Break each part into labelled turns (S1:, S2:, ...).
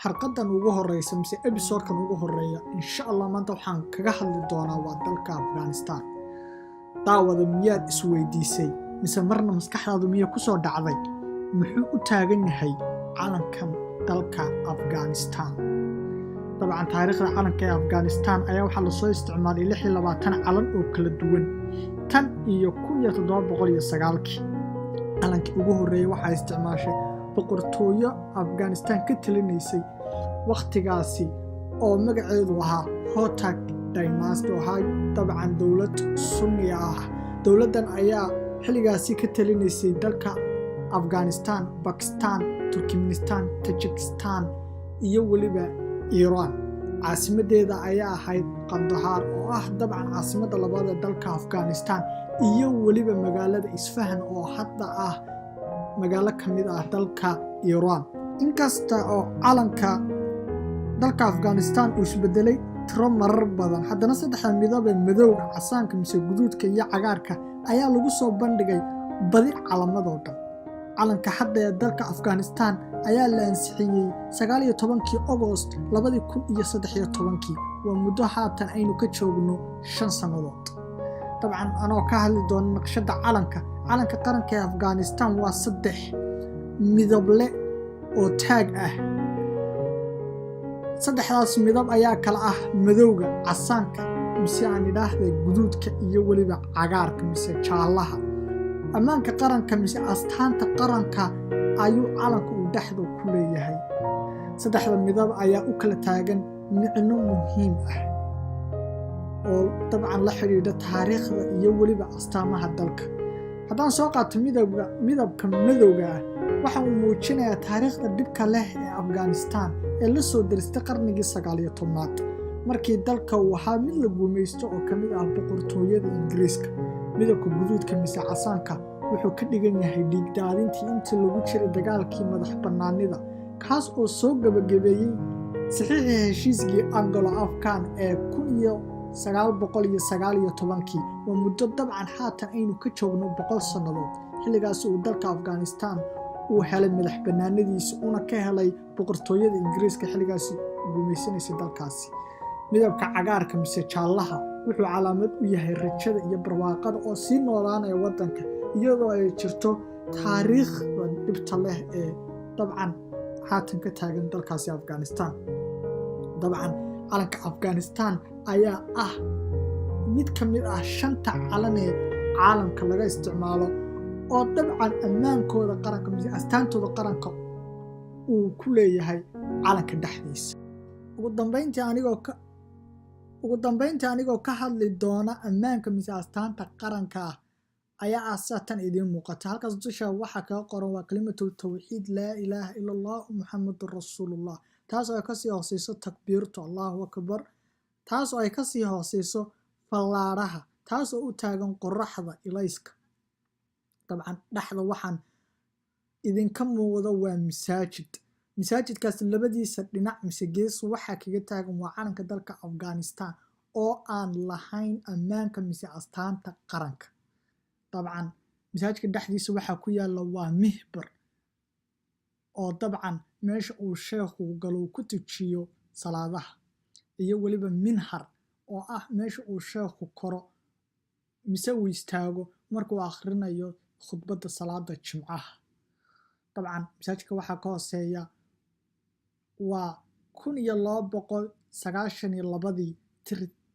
S1: حلقة ugu horeysa mise episode-kan ugu horeeya insha Allah maanta waxaan kaga hadli doonaa waa dalka Afghanistan. Daawada miyaad isweydiisay mise marna maskaxdaadu miyaa ku soo dhacday muxuu u taagan yahay calankan dalka Afghanistan? طبعا taariikhda calanka ee Afghanistan ayaa waxaa la soo isticmaalay 26 calan oo kala duwan tan iyo 1709 calankii ugu horeeyay waxaa isticmaashay boqortooyo Afghanistan ka talinaysay waqtigaasi oo magaceedu ahaa Hotak Dynasty oo ahaa dabcan dawlad sunni ah. dawladdan ayaa xilligaasi ka talinaysay dalka Afghanistan, Pakistan, Turkmenistan, Tajikistan iyo waliba Iran. caasimadeeda ayaa ahayd Qandahar oo ah dabcan caasimadda labaad ee dalka Afghanistan iyo waliba magaalada Isfahan oo hadda ah magaalo kamid ah dalka Iran. inkasta oo calanka dalka Afghanistan uu isbedelay tiro marar badan haddana saddexda midab ee madowga, casaanka mise guduudka iyo cagaarka ayaa lagu soo bandhigay badi calamadoo dhan. calanka hadda ee dalka Afghanistan ayaa la ansixiyay 19 August 2013 waa muddo haatan aynu ka joogno 5 sanadood. dabcan anoo ka hadli doono naqshada calanka qaranka ee Afghanistan waa 3 midable oo taag ah. saddexdaas midab ayaa kala ah madowga, casaanka mise aan idhaahday guduudka iyo waliba cagaarka mise jaalaha. ammaanka qaranka mise astaanta qaranka ayuu calanku u dhexda ku leeyahay. saddexda midab ayaa u kala taagan micno muhiim ah oo dabcan la xiriira taariikhda iyo waliba astaamaha dalka. haddaan soo qaato midabka madowga ah waxa uu muujinayaa taariikhda dhibka leh ee Afghanistan ee la soo diristay qarnigii 19aad markii dalka uu ahaa mid la guumaysto oo ka mid ah boqortooyada Ingiriiska. midabka guduudka mise casaanka wuxuu ka dhigan yahay dhiigdaadintii intii lagu jiray dagaalkii madax bannaanida kaas oo soo gabagabeeyay saxiixii heshiiskii Anglo-Afghan ee 1919 waa muddo dabcan haatan aynu ka joogno 100 sannadood. xilligaas uu dalka Afghanistan uu helay madax bannaanadiisa una ka helay boqortooyada Ingiriiska xilligaasi guumaysanaysay dalkaasi. midabka cagaarka mise jaalaha wuxuu calaamad u yahay rajada iyo barwaaqada oo sii noolaanaya waddanka iyadoo ay jirto taariikhda dhibta leh ee dabcan haatan ka taagan dalkaasi Afghanistan. dabcan calanka Afghanistan ayaa ah mid ka mid ah 5 calan ee caalamka laga isticmaalo oo dabcan ammaankooda qaranka mise astaantooda qaranka uu ku leeyahay calanka dhexdiisa. ugu dambeyntii anigoo ka hadli doona ammaanka mise astaanta qaranka ah ayaa asaatan idin muuqata. halkaas dusha waxaa kaga qoran waa kalimatul tawxiid laa ilaaha illa allah muhammadur rasuulullah, taas oo ay kasii hooseyso takbiirtu allahu akbar, taas oo ay kasii hooseyso fallaaraha taas oo u taagan qoraxda ilayska. dabcan dhexda waxaan idinka muuqda waa masaajidkaas labadiisa dhinac mise gees waxaa kaga taagan waa calanka dalka Afghanistan oo aan lahayn ammaanka mise astaanta qaranka. dabcan masaajidka dhexdiisa waxaa ku yaala waa mihbar oo dabcan meesha uu sheekhu galo ku tujiyo salaadaha iyo waliba minhar oo ah meesha uu sheekhu koro mise uu istaago markuu akhrinayo khudbadda salaada jimcaha. dabcan masaajidka waxaa ka hooseeya waa 1292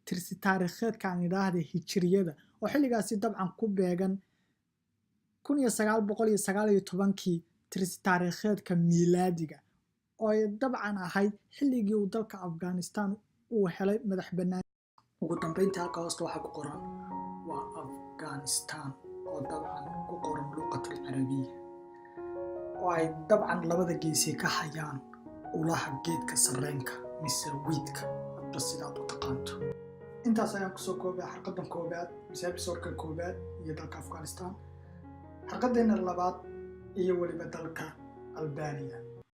S1: tirsi taariikheedka aan idhaahday hijriyada oo xilligaasi dabcan ku beegan 1919 tirsi taariikheedka miilaadiga oo ay dabcan ahayd xilligii uu dalka Afghanistan uu helay madax bannaan. ugu dambeyntii halka hoosta waxaa ku qoran waa Afghanistan oo dabcan ku qoran luqatul carabiya oo ay dabcan labada geesi ka hayaan ulaha geedka sarreenka mise wiidka hadba sidaad u taqaanto. intaas ayaan kusoo koobay xalqadan koobaad mise episode-kan koobaad iyo dalka Afghanistan. xalqadeena labaad iyo waliba dalka Albania.